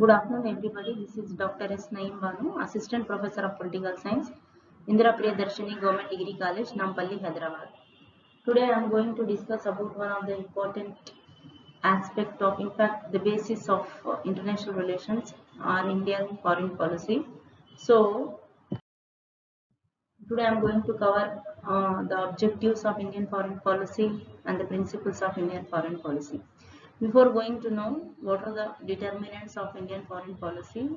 Good afternoon, everybody. This is Dr. S. Naeem Banu, Assistant Professor of Political Science, Indira Priyadarshini Government Degree College, Nampalli, Hyderabad. Today I am going to discuss about one of the important aspect of, in fact, the basis of international relations are Indian foreign policy. So today I am going to cover the objectives of Indian foreign policy and the principles of Indian foreign policy. Before going to know what are the determinants of Indian foreign policy,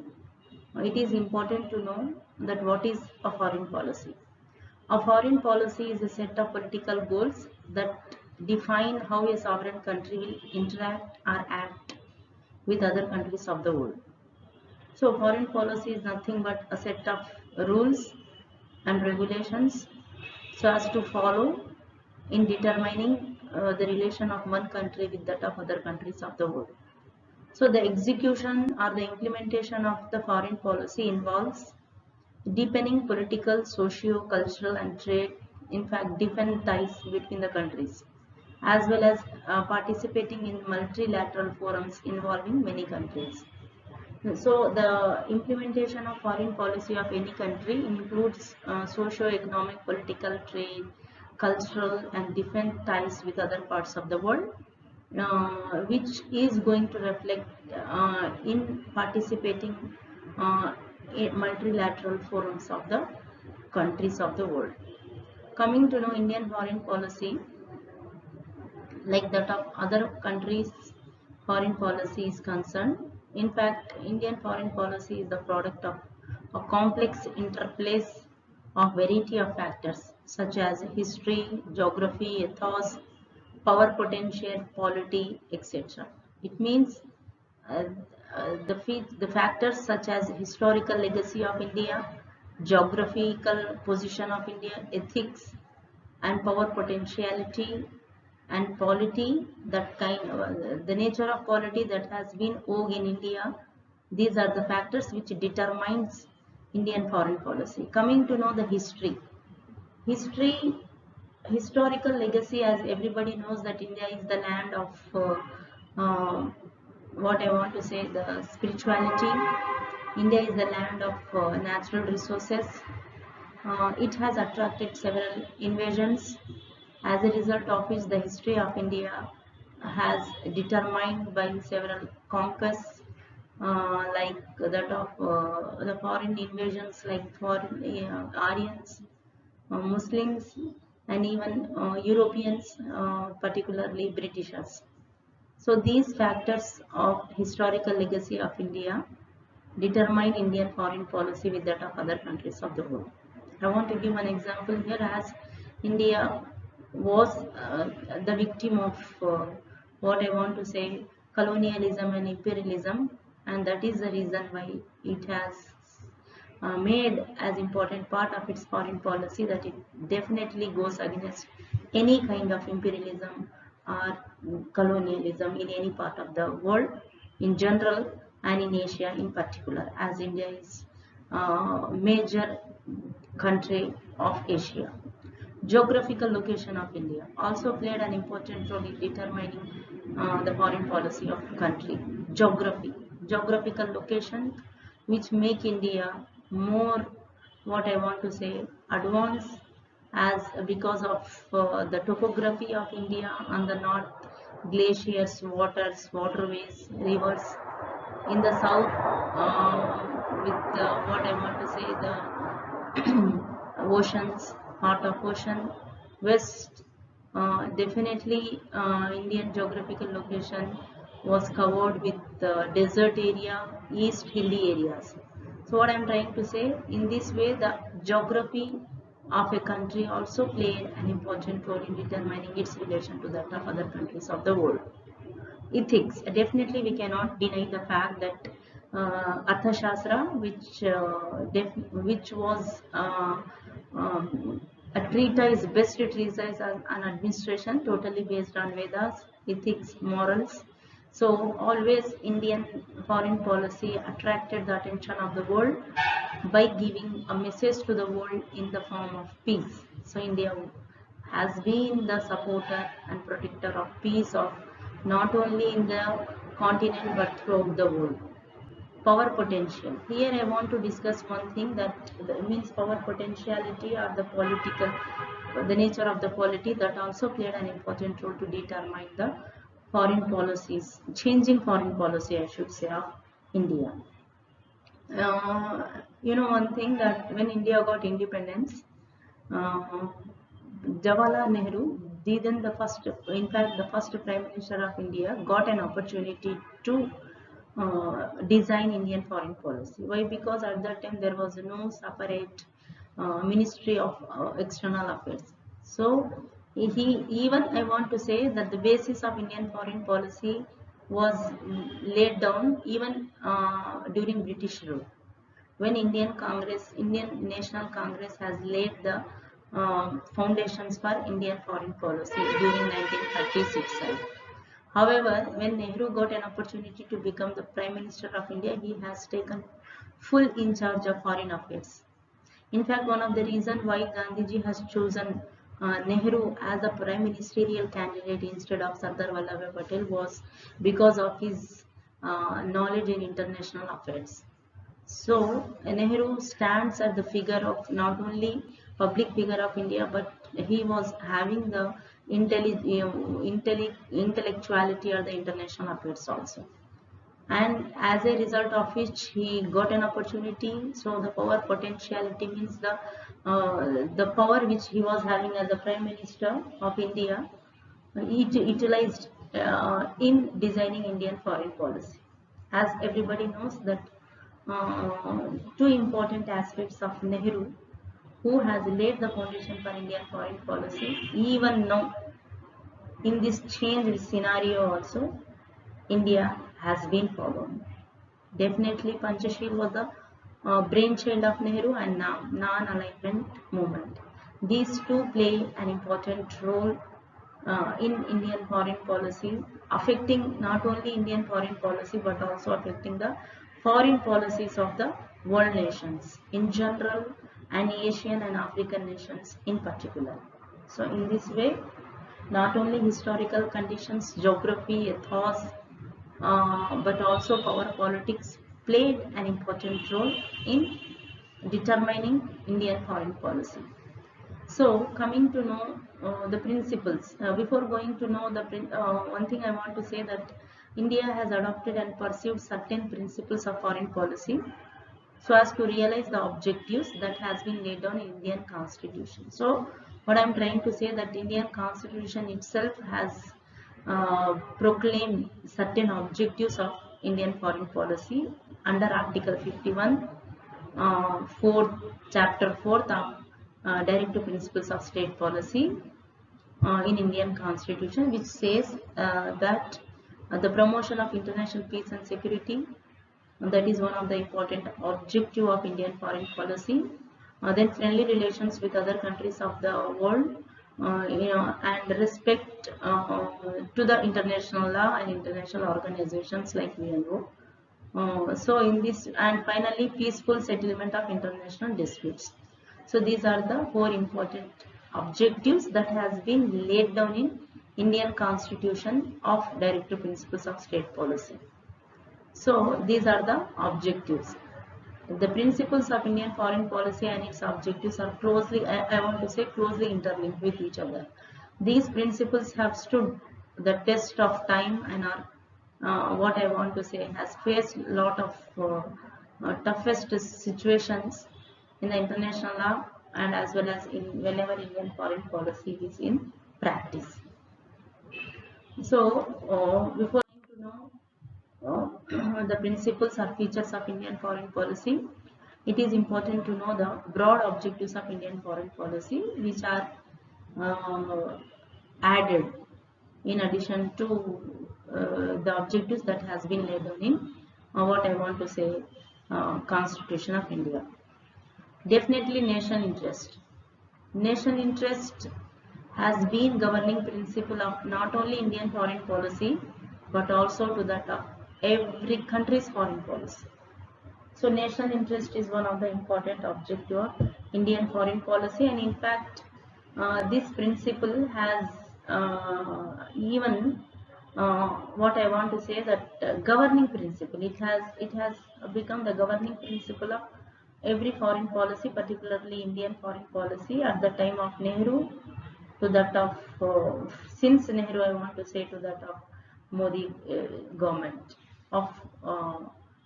it is important to know that what is a foreign policy. A foreign policy is a set of political goals that define how a sovereign country will interact or act with other countries of the world. So foreign policy is nothing but a set of rules and regulations so as to follow in determining the relation of one country with that of other countries of the world. So the execution or the implementation of the foreign policy involves deepening political, socio-cultural and trade, in fact defend ties between the countries, as well as participating in multilateral forums involving many countries. So the implementation of foreign policy of any country includes socio-economic, political, trade, cultural and defense ties with other parts of the world, which is going to reflect in participating in multilateral forums of the countries of the world. Coming to know Indian foreign policy, like that of other countries' foreign policy is concerned. In fact, Indian foreign policy is the product of a complex interplay of variety of factors such as history, geography, ethos, power potential, polity, etc. It means uh, the factors such as historical legacy of India, geographical position of India, ethics and power potentiality and polity, that the nature of polity that has been vogue in India. These are the factors which determines Indian foreign policy. Coming to know the history, historical legacy, as everybody knows that India is the land of what I want to say, the spirituality. India is the land of natural resources. It has attracted several invasions, as a result of which the history of India has determined by several conquests, like that of the foreign invasions like foreign Aryans, Muslims and even Europeans, particularly Britishers. So these factors of historical legacy of India determine Indian foreign policy with that of other countries of the world. I want to give an example here, as India was the victim of what I want to say, colonialism and imperialism, and that is the reason why it has made as important part of its foreign policy that it definitely goes against any kind of imperialism or colonialism in any part of the world in general and in Asia in particular, as India is a major country of Asia. Geographical location of India also played an important role in determining the foreign policy of the country. Geographical location, which make India more, what I want to say, advanced, as because of the topography of India on the north, glaciers, waters, waterways, rivers. In the south, with what I want to say, the oceans, heart of ocean. West, definitely Indian geographical location was covered with desert area, east hilly areas. So what I am trying to say, in this way the geography of a country also played an important role in determining its relation to that of other countries of the world. Ethics, definitely we cannot deny the fact that Arthashastra, which was a treatise, best treatise on administration, totally based on Vedas, ethics, morals. So always Indian foreign policy attracted the attention of the world by giving a message to the world in the form of peace. So India has been the supporter and protector of peace of not only in the continent but throughout the world. power potential. Here I want to discuss one thing, that means power potentiality or the nature of the polity that also played an important role to determine the foreign policies, changing foreign policy, I should say, of India. One thing, that when India got independence, uh, Jawaharlal Nehru, then in fact, the first Prime Minister of India, got an opportunity to design Indian foreign policy. Why? Because at that time there was no separate Ministry of External Affairs. So even I want to say that the basis of Indian foreign policy was laid down even during British rule, when Indian National Congress has laid the foundations for Indian foreign policy during 1936 itself. However, when Nehru got an opportunity to become the Prime Minister of India, he has taken full in charge of foreign affairs. In fact, one of the reasons why Gandhiji has chosen Nehru as a prime ministerial candidate instead of Sardar Vallabhbhai Patel was because of his knowledge in international affairs. So Nehru stands at the figure of not only public figure of India, but he was having the intellectuality or the international affairs also. And as a result of which he got an opportunity. So the power potentiality means the power which he was having as the Prime Minister of India, he utilized in designing Indian foreign policy. As everybody knows that two important aspects of Nehru, who has laid the foundation for Indian foreign policy, even now in this changed scenario also, India has been following. Definitely, Panchasheel was the brainchild of Nehru and non-alignment movement. These two play an important role in Indian foreign policy, affecting not only Indian foreign policy but also affecting the foreign policies of the world nations in general and Asian and African nations in particular. So in this way, not only historical conditions, geography, ethos, but also power politics played an important role in determining Indian foreign policy. So, coming to know the principles, before going to know one thing I want to say, that India has adopted and pursued certain principles of foreign policy so as to realize the objectives that has been laid down in Indian Constitution. So, what I am trying to say, that Indian Constitution itself has proclaimed certain objectives of Indian foreign policy under Article 51, 4th, Chapter 4th of Directive Principles of State Policy in Indian Constitution, which says that the promotion of international peace and security, that is one of the important objective of Indian foreign policy. Then friendly relations with other countries of the world, and respect to the international law and international organizations like UNO. So in this, and finally, peaceful settlement of international disputes. So these are the four important objectives that has been laid down in Indian Constitution of Directive Principles of State Policy. So these are the objectives. The principles of Indian foreign policy and its objectives are closely, I want to say, closely interlinked with each other. These principles have stood the test of time and are, what I want to say, has faced a lot of toughest situations in the international law and as well as in whenever Indian foreign policy is in practice. So before to know the principles or features of Indian foreign policy, it is important to know the broad objectives of Indian foreign policy, which are added in addition to the objectives that has been laid down in what I want to say, Constitution of India. Definitely nation interest. Nation interest has been governing principle of not only Indian foreign policy but also to that of every country's foreign policy. So national interest is one of the important objective of Indian foreign policy, and in fact this principle has even what I want to say that governing principle, it has become the governing principle of every foreign policy, particularly Indian foreign policy at the time of Nehru to that of since Nehru, I want to say to that of Modi government of uh,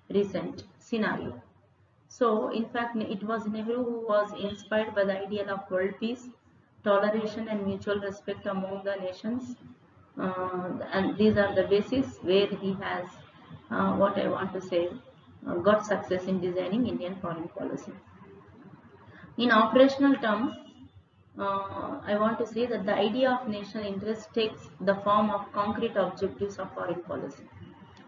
recent scenario. So, in fact, it was Nehru who was inspired by the ideal of world peace, toleration, and mutual respect among the nations. And these are the basis where he has, what I want to say, got success in designing Indian foreign policy. In operational terms, I want to say that the idea of national interest takes the form of concrete objectives of foreign policy.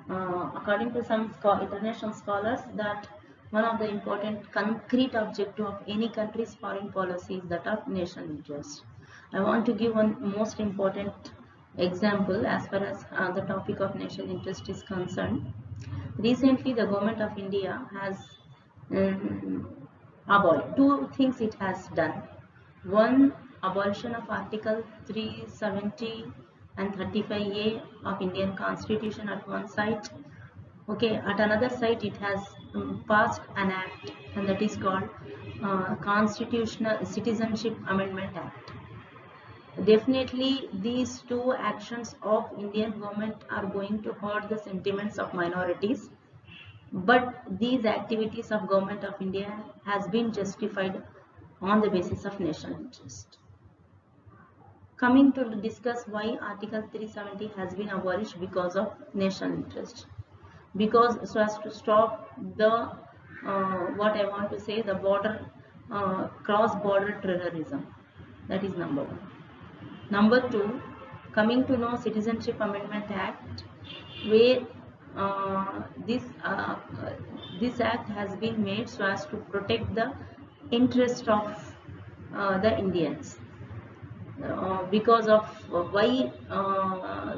According to some international scholars, that one of the important concrete objective of any country's foreign policy is that of national interest. I want to give one most important example as far as the topic of national interest is concerned. Recently, the government of India has um, abolished two things it has done. One, abolition of Article 370 and 35A of Indian Constitution at one side. Okay, at another side it has passed an act, and that is called Constitutional Citizenship Amendment Act. Definitely these two actions of Indian government are going to hurt the sentiments of minorities, but these activities of government of India has been justified on the basis of national interest. Coming to discuss why Article 370 has been abolished because of national interest. Because so as to stop the what I want to say, the border cross-border terrorism. That is number one. Number two, coming to know Citizenship Amendment Act, where this act has been made so as to protect the interest of the Indians. Because of why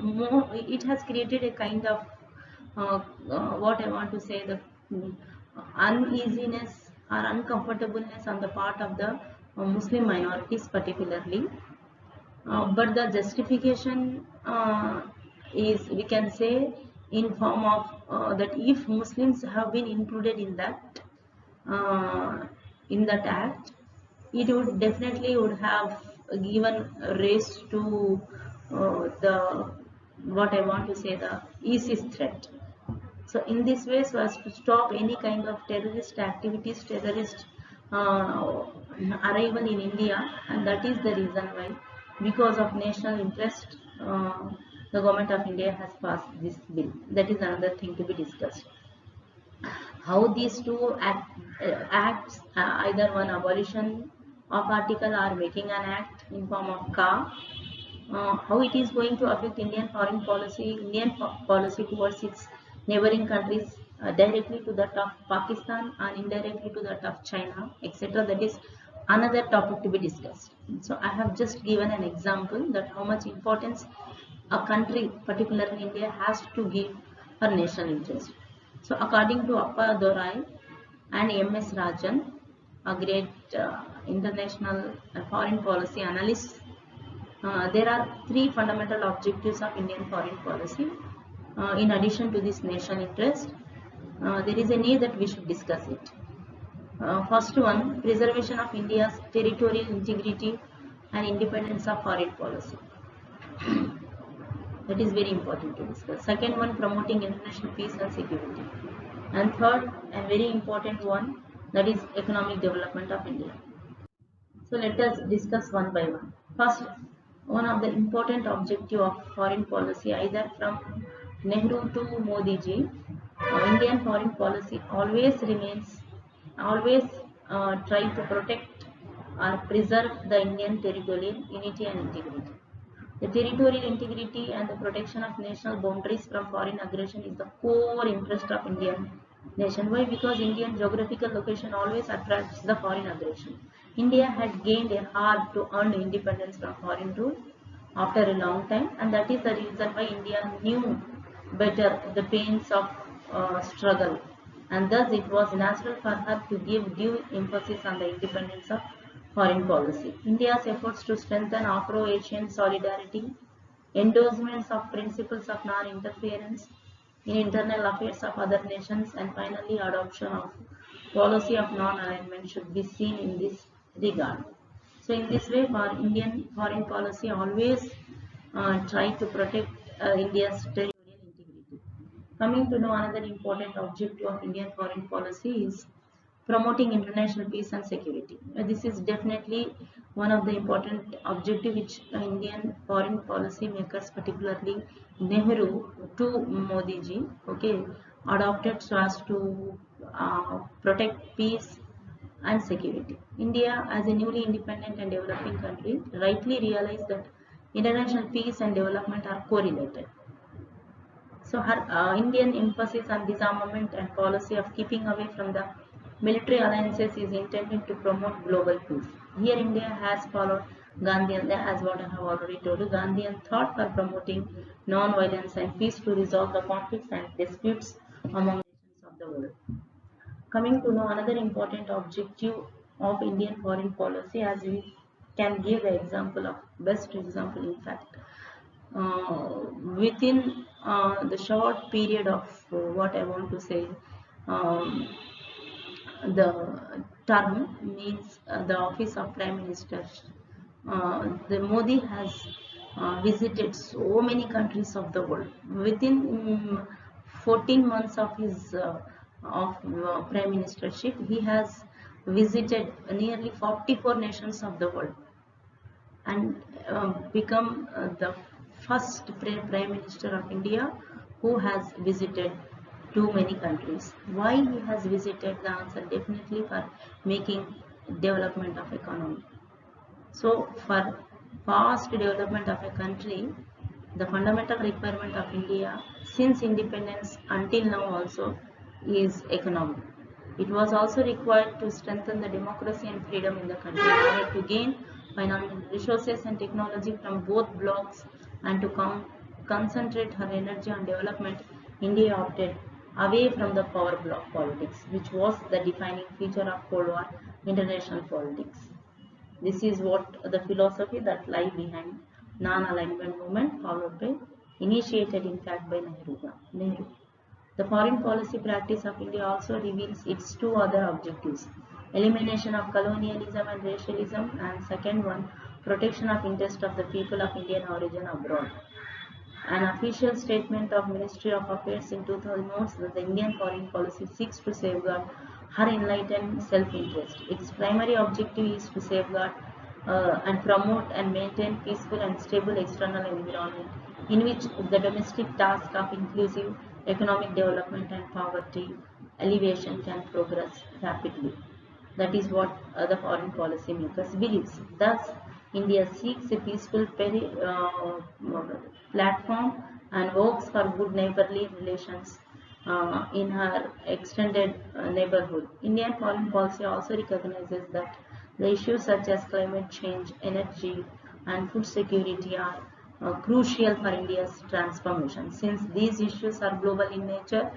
more, it has created a kind of what I want to say, the uneasiness or uncomfortableness on the part of the Muslim minorities particularly. But the justification is, we can say, in form of that if Muslims have been included uh, in that act, it would definitely would have given raise to the what I want to say, the ISIS threat. So in this way, so as to stop any kind of terrorist activities, terrorist arrival in India, and that is the reason why, because of national interest, the government of India has passed this bill. That is another thing to be discussed. How these two acts, either one abolition of article or making an act in form of CA, how it is going to affect Indian foreign policy, policy towards its neighboring countries, directly to that of Pakistan and indirectly to that of China, etc. That is another topic to be discussed. So I have just given an example that how much importance a country, particularly India, has to give her national interest. So according to Appa Dorai and M.S. Rajan, a great international foreign policy analyst, there are three fundamental objectives of Indian foreign policy. In addition to this national interest, there is a need that we should discuss it. First one, preservation of India's territorial integrity and independence of foreign policy. That is very important to discuss. Second one, promoting international peace and security. And third, and very important one, that is economic development of India. So let us discuss one by one. First, one of the important objective of foreign policy, either from Nehru to Modi ji, Indian foreign policy always try to protect or preserve the Indian territorial unity and integrity. The territorial integrity and the protection of national boundaries from foreign aggression is the core interest of Indian nation. Why? Because Indian geographical location always attracts the foreign aggression. India had gained a hard to earn independence from foreign rule after a long time, and that is the reason why India knew better the pains of struggle, and thus it was natural for her to give due emphasis on the independence of foreign policy. India's efforts to strengthen Afro-Asian solidarity endorsements of principles of non-interference in internal affairs of other nations, and finally adoption of policy of non-alignment should be seen in this regard. So in this way, for Indian foreign policy always try to protect India's territorial integrity. Coming to know another important objective of Indian foreign policy is promoting international peace and security. This is definitely one of the important objective which Indian foreign policy makers, particularly Nehru to Modi ji, okay, adopted so as to protect peace and security. India, as a newly independent and developing country, rightly realized that international peace and development are correlated. So her Indian emphasis on disarmament and policy of keeping away from the military alliances is intended to promote global peace. Here India has followed Gandhian, as what I have already told you, Gandhian thought for promoting non-violence and peace to resolve the conflicts and disputes among nations of the world. Coming to know another important objective of Indian foreign policy, as we can give the example of best example in fact within the short period of what I want to say, um, the term means the office of Prime Minister. The Modi has visited so many countries of the world. Within 14 months of his Prime Ministership, he has visited nearly 44 nations of the world and become the first Prime Minister of India who has visited too many countries. Why he has visited? The answer definitely for making development of economy. So for fast development of a country, the fundamental requirement of India since independence until now also is economy. It was also required to strengthen the democracy and freedom in the country in order to gain financial resources and technology from both blocs and to concentrate her energy on development. India opted away from the power bloc politics, which was the defining feature of Cold War international politics. This is what the philosophy that lie behind non-alignment movement followed by initiated in fact by Nehru. The foreign policy practice of India also reveals its two other objectives: elimination of colonialism and racialism, and second one, protection of interest of the people of Indian origin abroad. An official statement of Ministry of Affairs in 2000 notes that the Indian foreign policy seeks to safeguard her enlightened self-interest. Its primary objective is to safeguard and promote and maintain peaceful and stable external environment in which the domestic task of inclusive economic development and poverty alleviation can progress rapidly. That is what the foreign policy makers believes. Thus, India seeks a peaceful platform and works for good neighborly relations in her extended neighborhood. Indian foreign policy also recognizes that the issues such as climate change, energy, and food security are crucial for India's transformation, since these issues are global in nature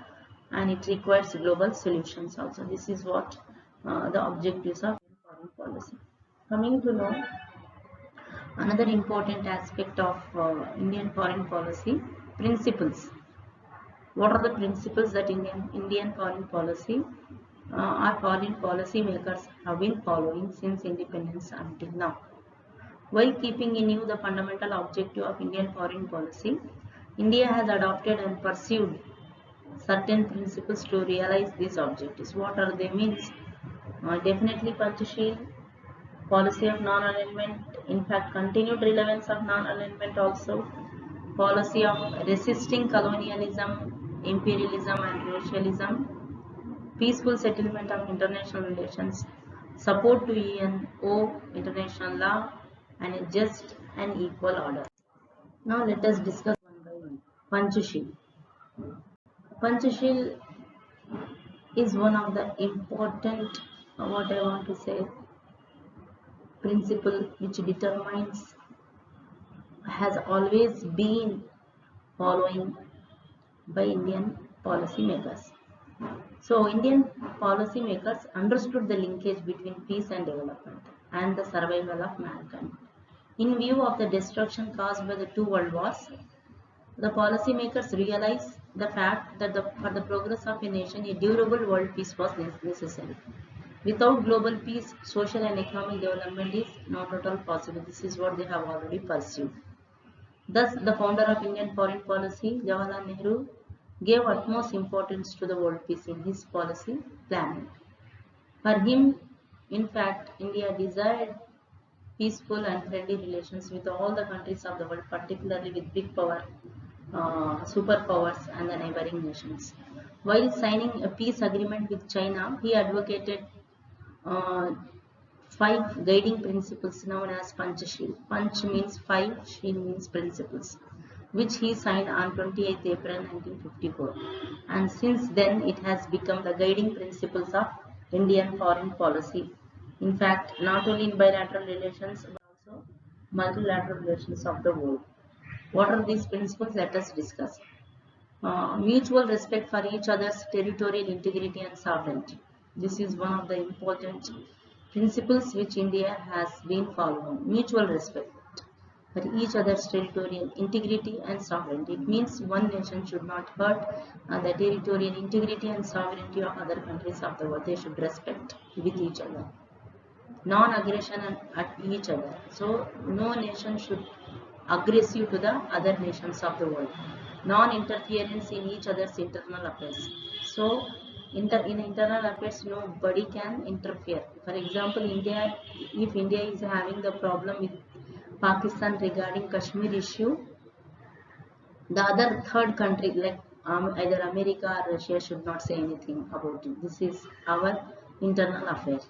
and it requires global solutions also. This is what the objectives of foreign policy. Coming to know another important aspect of Indian foreign policy, principles. What are the principles that Indian foreign policy our foreign policy makers have been following since independence until now? While keeping in view the fundamental objective of Indian foreign policy, India has adopted and pursued certain principles to realize these objectives. What are they means? Definitely Panchasheel, policy of non-alignment, in fact continued relevance of non-alignment also, policy of resisting colonialism, imperialism and racialism, peaceful settlement of international relations, support to UNO international law, and a just and equal order. Now let us discuss one by one. Panchasheel. Panchasheel is one of the important, what I want to say, principle which determines, has always been following by Indian policymakers. So Indian policymakers understood the linkage between peace and development and the survival of mankind. In view of the destruction caused by the two world wars, the policymakers realized the fact that for the progress of a nation, a durable world peace was necessary. Without global peace, social and economic development is not at all possible. This is what they have already pursued. Thus, the founder of Indian foreign policy, Jawaharlal Nehru, gave utmost importance to the world peace in his policy planning. For him, in fact, India desired peaceful and friendly relations with all the countries of the world, particularly with big power, superpowers and the neighboring nations. While signing a peace agreement with China, he advocated uh, five guiding principles known as Panchashil. Panch means five, Shil means principles, which he signed on 28th April 1954. And since then, it has become the guiding principles of Indian foreign policy. In fact, not only in bilateral relations but also multilateral relations of the world. What are these principles? Let us discuss. Mutual respect for each other's territorial integrity and sovereignty. This is one of the important principles which India has been following. Mutual respect for each other's territorial integrity and sovereignty. It means one nation should not hurt the territorial integrity and sovereignty of other countries of the world. They should respect with each other. Non-aggression at each other. So no nation should aggressive to the other nations of the world. Non-interference in each other's internal affairs. So in internal affairs, nobody can interfere. For example, if India is having the problem with Pakistan regarding Kashmir issue, the other third country like either America or Russia should not say anything about it. This is our internal affair.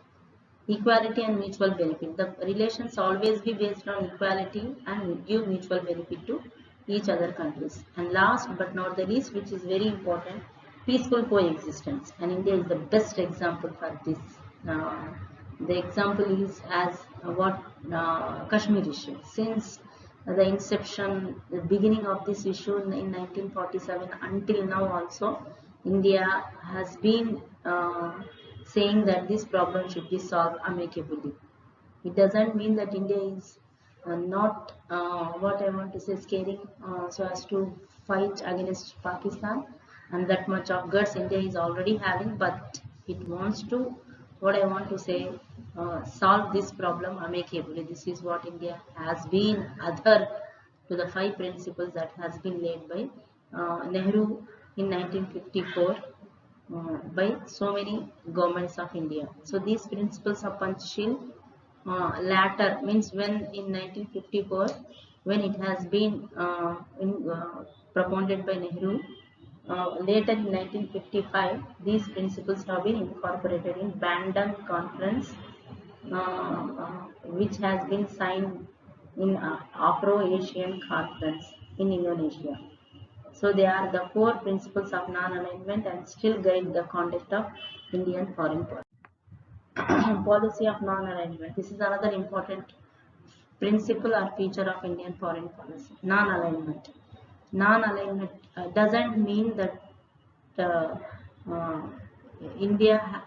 Equality and mutual benefit. The relations always be based on equality and give mutual benefit to each other countries. And last but not the least, which is very important, peaceful coexistence. And India is the best example for this. The example is as what Kashmir issue. Since the inception, the beginning of this issue in 1947 until now also, India has been saying that this problem should be solved amicably. It doesn't mean that India is not what I want to say scaring so as to fight against Pakistan, and that much of guts India is already having, but it wants to, what I want to say, solve this problem amicably. This is what India has been other to the five principles that has been laid by Nehru in 1954 by so many governments of India. So these principles of Panchashil latter means when in 1954 when it has been propounded by Nehru, later in 1955 these principles have been incorporated in Bandung Conference which has been signed in Afro-Asian Conference in Indonesia. So they are the four principles of non-alignment and still guide the conduct of Indian foreign policy. Policy of non-alignment. This is another important principle or feature of Indian foreign policy. Non-alignment. Non-alignment doesn't mean that uh, uh, India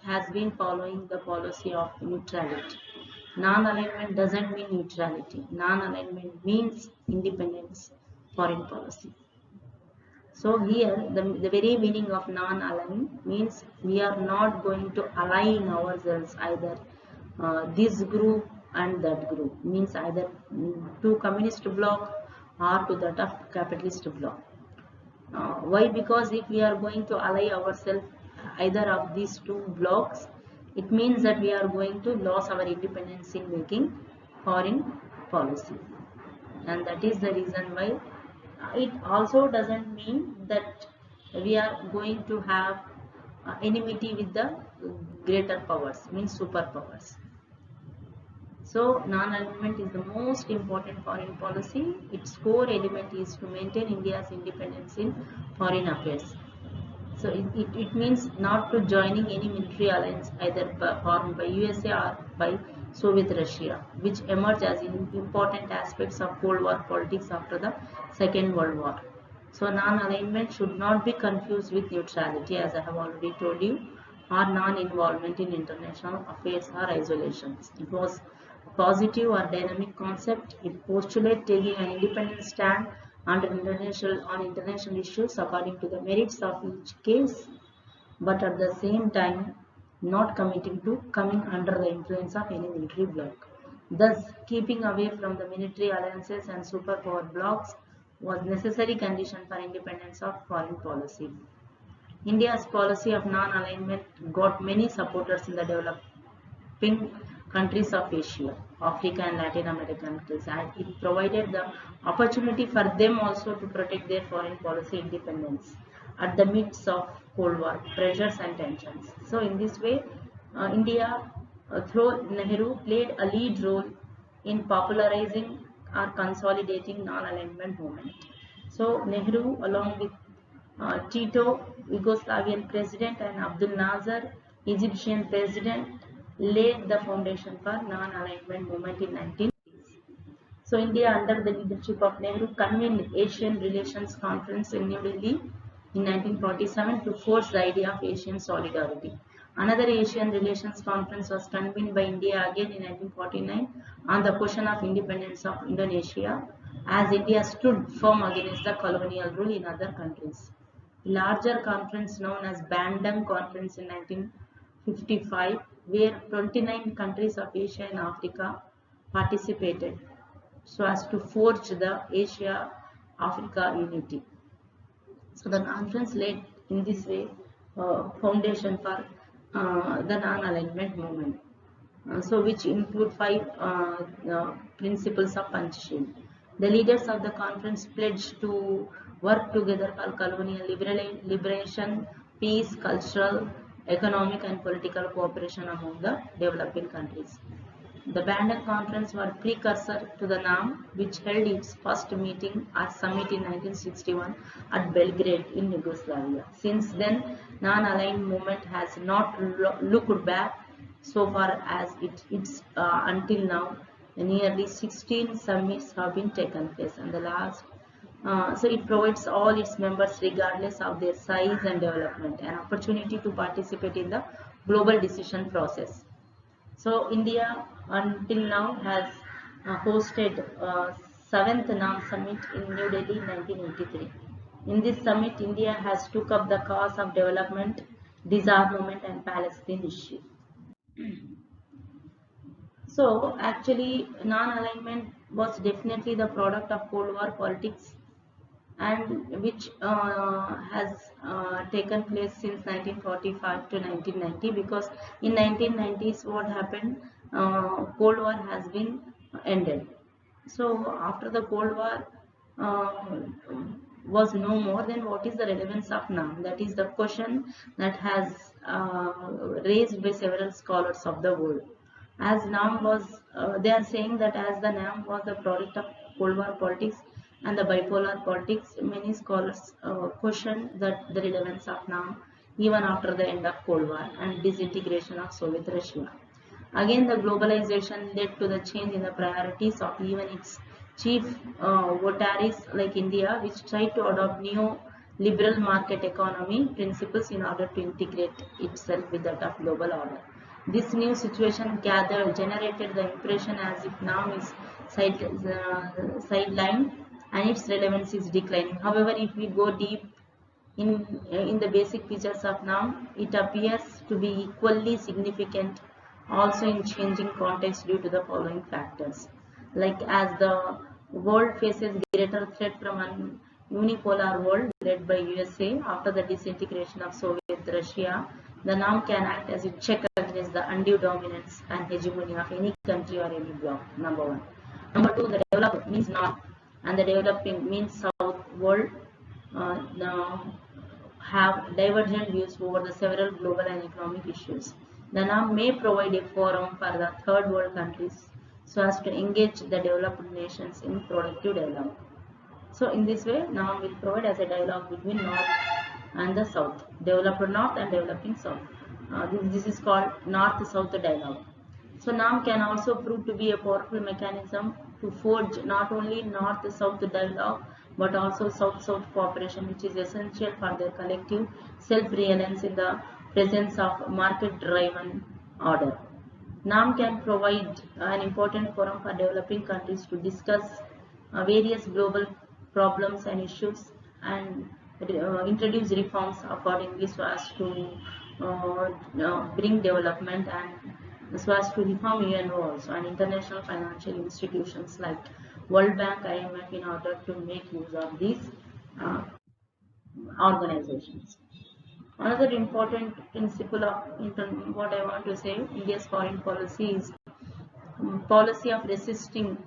has been following the policy of neutrality. Non-alignment doesn't mean neutrality. Non-alignment means independence foreign policy. So here the very meaning of non-aligned means we are not going to align ourselves either this group and that group, means either to communist bloc or to that of capitalist bloc. Why? Because if we are going to ally ourselves either of these two blocks, it means that we are going to lose our independence in making foreign policy, and that is the reason why it also doesn't mean that we are going to have enmity with the greater powers, means superpowers. So non-alignment is the most important foreign policy. Its core element is to maintain India's independence in foreign affairs. So it means not to joining any military alliance either formed by USA or by Soviet Russia, which emerged as important aspects of Cold War politics after the Second World War. So non-alignment should not be confused with neutrality, as I have already told you, or non-involvement in international affairs or isolations. It was positive or dynamic concept. It postulates taking an independent stand on international issues according to the merits of each case, but at the same time not committing to coming under the influence of any military bloc. Thus, keeping away from the military alliances and superpower blocs was necessary condition for independence of foreign policy. India's policy of non-alignment got many supporters in the developing countries of Asia, Africa and Latin American countries, and it provided the opportunity for them also to protect their foreign policy independence at the midst of Cold War pressures and tensions. So in this way, India, through Nehru, played a lead role in popularizing or consolidating non-alignment movement. So Nehru, along with Tito, Yugoslavian president, and Abdul Nasser, Egyptian president, laid the foundation for non-alignment movement in 1980s. So India, under the leadership of Nehru, convened Asian Relations Conference in New Delhi in 1947 to force the idea of Asian solidarity. Another Asian Relations Conference was convened by India again in 1949 on the question of independence of Indonesia, as India stood firm against the colonial rule in other countries. The larger conference known as Bandung Conference in 1955, where 29 countries of Asia and Africa participated so as to forge the Asia-Africa unity. So the conference laid in this way foundation for the non-alignment movement. So which include five principles of Panchashil. The leaders of the conference pledged to work together for colonial liberation, peace, cultural, economic and political cooperation among the developing countries. The Bandung Conference was precursor to the NAM, which held its first meeting or summit in 1961 at Belgrade in Yugoslavia. Since then, non-aligned movement has not looked back so far as it's until now. Nearly 16 summits have been taken place, and the last. So it provides all its members, regardless of their size and development, an opportunity to participate in the global decision process. So India until now has hosted 7th NAM summit in New Delhi in 1983. In this summit, India has took up the cause of development, disarmament and Palestine issue. So actually non-alignment was definitely the product of Cold War politics, and which has taken place since 1945 to 1990, because in 1990s what happened, Cold War has been ended. So after the Cold War was no more, then what is the relevance of NAM? That is the question that has raised by several scholars of the world. As NAM was, they are saying that as the NAM was the product of Cold War politics and the bipolar politics, many scholars question that the relevance of NAM even after the end of Cold War and disintegration of Soviet Russia. Again, the globalization led to the change in the priorities of even its chief votaries like India, which tried to adopt new liberal market economy principles in order to integrate itself with that of global order. This new situation generated the impression as if NAM is sidelined and its relevance is declining. However, if we go deep in the basic features of NAM, it appears to be equally significant also in changing context due to the following factors. Like as the world faces greater threat from an unipolar world led by USA after the disintegration of Soviet Russia, the NAM can act as a check against the undue dominance and hegemony of any country or any bloc, number one. Number two, the developed means North and the developing means South world now have divergent views over the several global and economic issues. The NAM may provide a forum for the third world countries so as to engage the developed nations in productive dialogue. So in this way, NAM will provide as a dialogue between North and the South, developed North and developing South. This is called North-South dialogue. So NAM can also prove to be a powerful mechanism to forge not only North-South dialogue but also South-South cooperation, which is essential for their collective self-reliance in the presence of market-driven order. NAM can provide an important forum for developing countries to discuss various global problems and issues and introduce reforms accordingly so as to bring development and so as to reform UNO also and international financial institutions like World Bank, IMF in order to make use of these uh, organizations. Another important principle of what I want to say, India's foreign policy is policy of resisting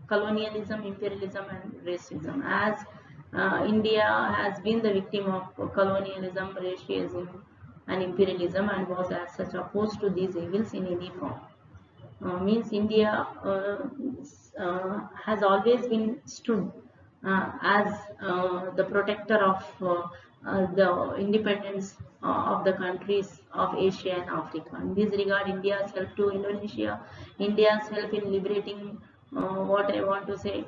colonialism, imperialism, and racism. As India has been the victim of colonialism, racism, and imperialism, and was as such opposed to these evils in any form. Means India has always been stood as the protector of the independence of the countries of Asia and Africa. In this regard, India's help to Indonesia, India's help in liberating what I want to say,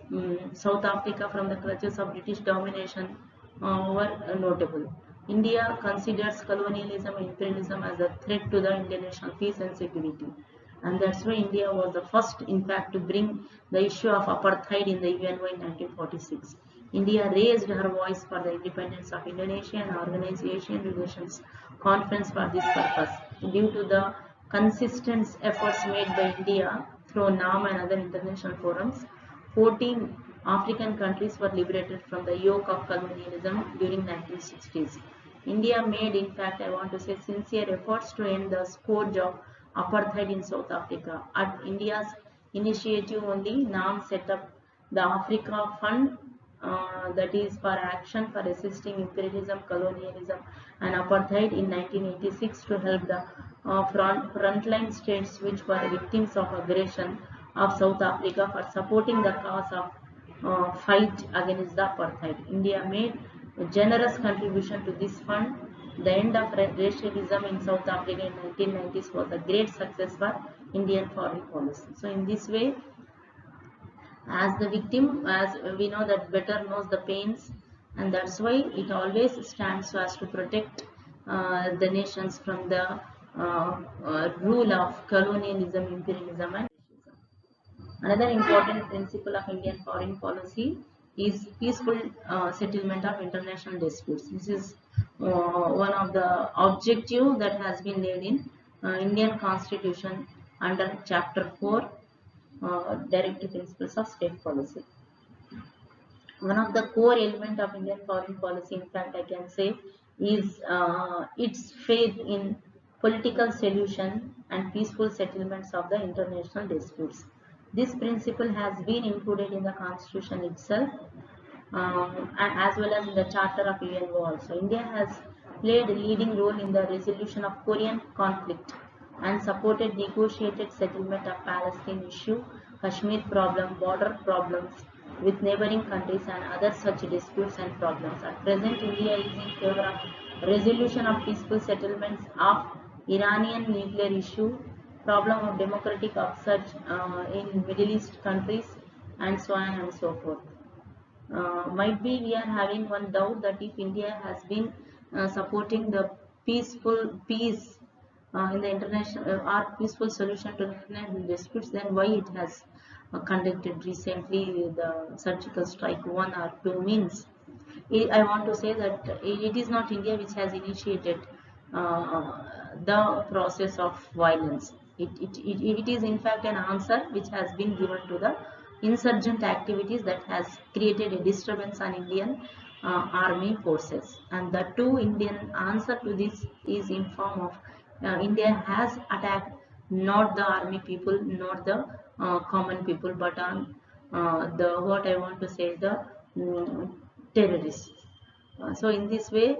South Africa from the clutches of British domination were notable. India considers colonialism and imperialism as a threat to the international peace and security, and that's why India was the first, in fact, to bring the issue of apartheid in the UNO in 1946. India raised her voice for the independence of Indonesia and organized Asian Relations Conference for this purpose. Due to the consistent efforts made by India through NAM and other international forums, 14 African countries were liberated from the yoke of colonialism during 1960s. India made, in fact, I want to say, sincere efforts to end the scourge of apartheid in South Africa. At India's initiative only, NAM set up the Africa Fund, that is for action for resisting imperialism, colonialism, and apartheid in 1986 to help the frontline states which were victims of aggression of South Africa for supporting the cause of fight against the apartheid. India made a generous contribution to this fund. The end of racialism in South Africa in 1990s was a great success for Indian foreign policy. So in this way, as the victim, as we know that better knows the pains, and that's why it always stands so as to protect the nations from the rule of colonialism, imperialism, and racism. Another important principle of Indian foreign policy is peaceful settlement of international disputes. This is one of the objective that has been laid in Indian Constitution under Chapter 4, Directive Principles of State Policy. One of the core element of Indian foreign policy, in fact, I can say, is its faith in political solution and peaceful settlements of the international disputes. This principle has been included in the Constitution itself, as well as in the Charter of UNO also. India has played a leading role in the resolution of Korean conflict and supported negotiated settlement of Palestine issue, Kashmir problem, border problems with neighboring countries and other such disputes and problems. At present, India is in favor of resolution of peaceful settlements of Iranian nuclear issue, problem of democratic upsurge in Middle East countries, and so on and so forth. Might be we are having one doubt that if India has been supporting the peace in the international or peaceful solution to international disputes, then why it has conducted recently the surgical strike 1 or 2 means. I want to say that it is not India which has initiated the process of violence. It is in fact an answer which has been given to the insurgent activities that has created a disturbance on Indian army forces. And the two Indian answer to this is in form of India has attacked not the army people, not the common people, but on the what I want to say the terrorists. So in this way,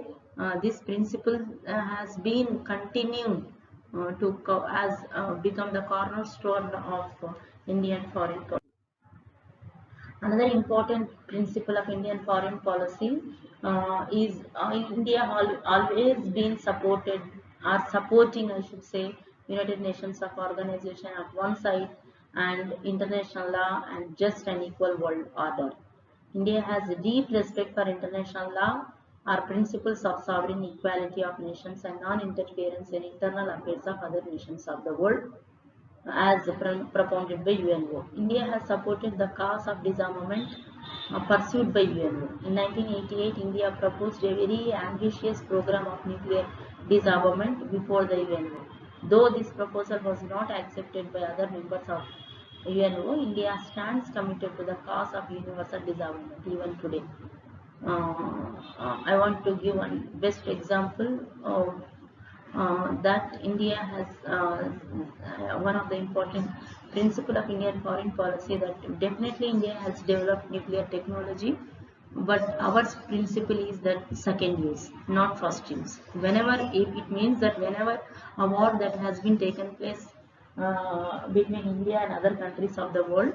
this principle has been continued as become the cornerstone of Indian foreign policy. Another important principle of Indian foreign policy is India always been supported or supporting, I should say, United Nations of organization at one side and international law and just and equal world order. India has a deep respect for international law, our principles of sovereign equality of nations and non-interference in internal affairs of other nations of the world. as propounded by UNO. India has supported the cause of disarmament pursued by UNO. In 1988, India proposed a very ambitious program of nuclear disarmament before the UNO. Though this proposal was not accepted by other members of UNO, India stands committed to the cause of universal disarmament even today. I want to give one best example of that India has one of the important principle of Indian foreign policy, that definitely India has developed nuclear technology, but our principle is that second use, not first use. Whenever it means that whenever a war that has been taken place between India and other countries of the world,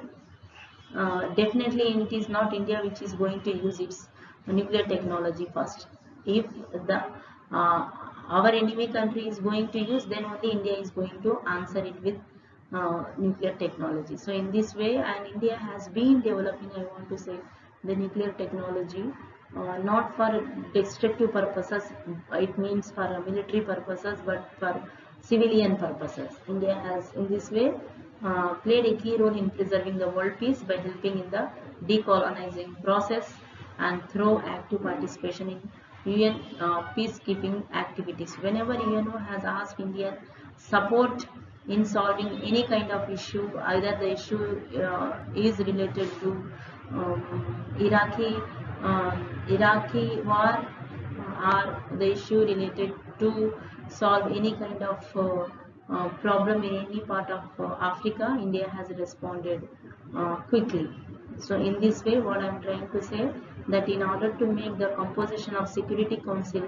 definitely it is not India which is going to use its nuclear technology first. If the our enemy country is going to use, then only India is going to answer it with nuclear technology. So in this way, and India has been developing, I want to say, the nuclear technology not for destructive purposes, it means for military purposes, but for civilian purposes. India has in this way played a key role in preserving the world peace by helping in the decolonizing process and through active participation in UN peacekeeping activities. Whenever UNO has asked Indian support in solving any kind of issue, either the issue is related to Iraqi war, or the issue related to solve any kind of problem in any part of Africa, India has responded quickly. So in this way, what I am trying to say, that in order to make the composition of Security Council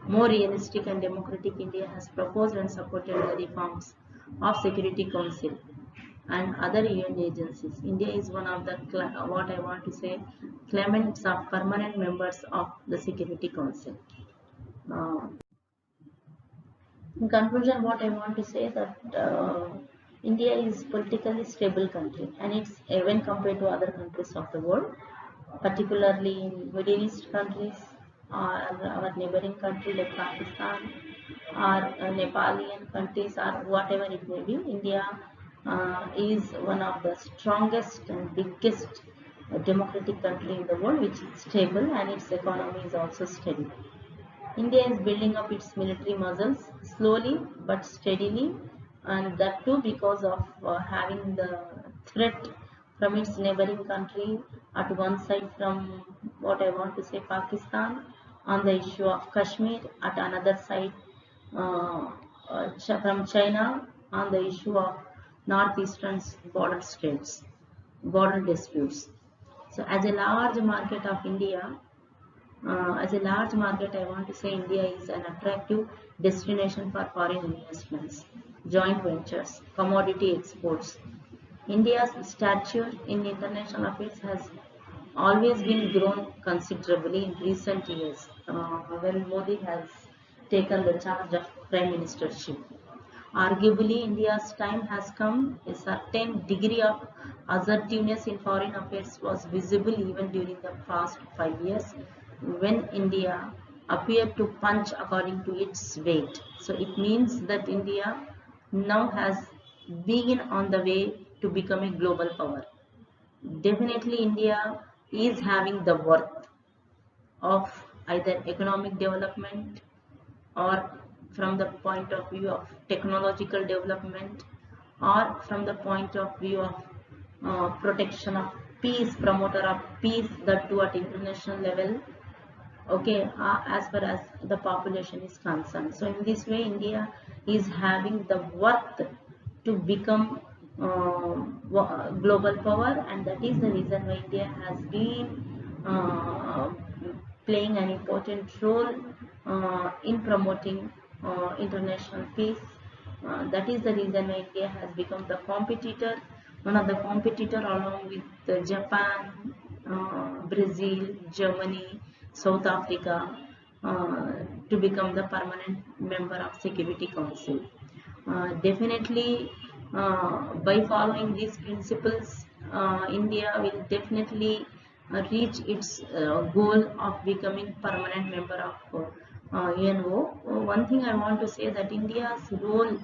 more realistic and democratic, India has proposed and supported the reforms of Security Council and other UN agencies. India is one of the, what I want to say, claimants of permanent members of the Security Council. Uh, in conclusion, what I want to say, that India is politically stable country, and it's when compared to other countries of the world, particularly in Middle East countries or our neighboring country like Pakistan or Nepalian countries or whatever it may be. India is one of the strongest and biggest democratic country in the world, which is stable, and its economy is also steady. India is building up its military muscles slowly but steadily, and that too because of having the threat from its neighboring country at one side, from what I want to say, Pakistan, on the issue of Kashmir, at another side from China on the issue of northeastern border states, border disputes. So as a large market, I want to say India is an attractive destination for foreign investments, joint ventures, commodity exports. India's stature in international affairs has always been grown considerably in recent years, when Modi has taken the charge of prime ministership. Arguably, India's time has come. A certain degree of assertiveness in foreign affairs was visible even during the past 5 years, when India appeared to punch according to its weight. So it means that India now has been on the way to become a global power. Definitely, India is having the worth of either economic development, or from the point of view of technological development, or from the point of view of protection of peace, promoter of peace, that too at international level, okay, as far as the population is concerned. So in this way, India is having the worth to become global power, and that is the reason why India has been uh, playing an important role in promoting international peace. That is the reason why India has become the competitor, one of the competitor, along with Japan, Brazil, Germany, South Africa, to become the permanent member of Security Council. Definitely, by following these principles, India will definitely reach its goal of becoming permanent member of UNO. One thing I want to say, that India's role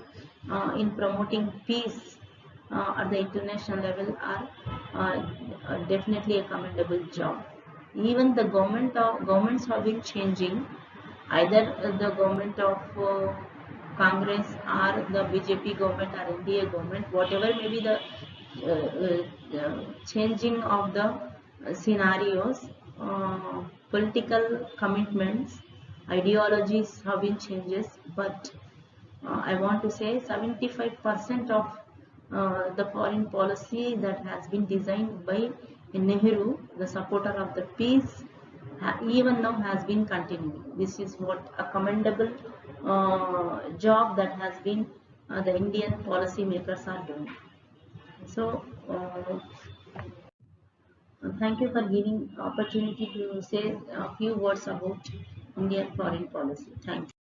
in promoting peace at the international level are definitely a commendable job. Even the governments have been changing, either the government of Congress or the BJP government or NDA government, whatever may be the changing of the scenarios, political commitments, ideologies have been changes, but I want to say 75% of the foreign policy that has been designed by Nehru, the supporter of the peace, even now has been continuing. This is what a commendable job that has been the Indian policy makers are doing. So, thank you for giving opportunity to say a few words about Indian foreign policy. Thank you.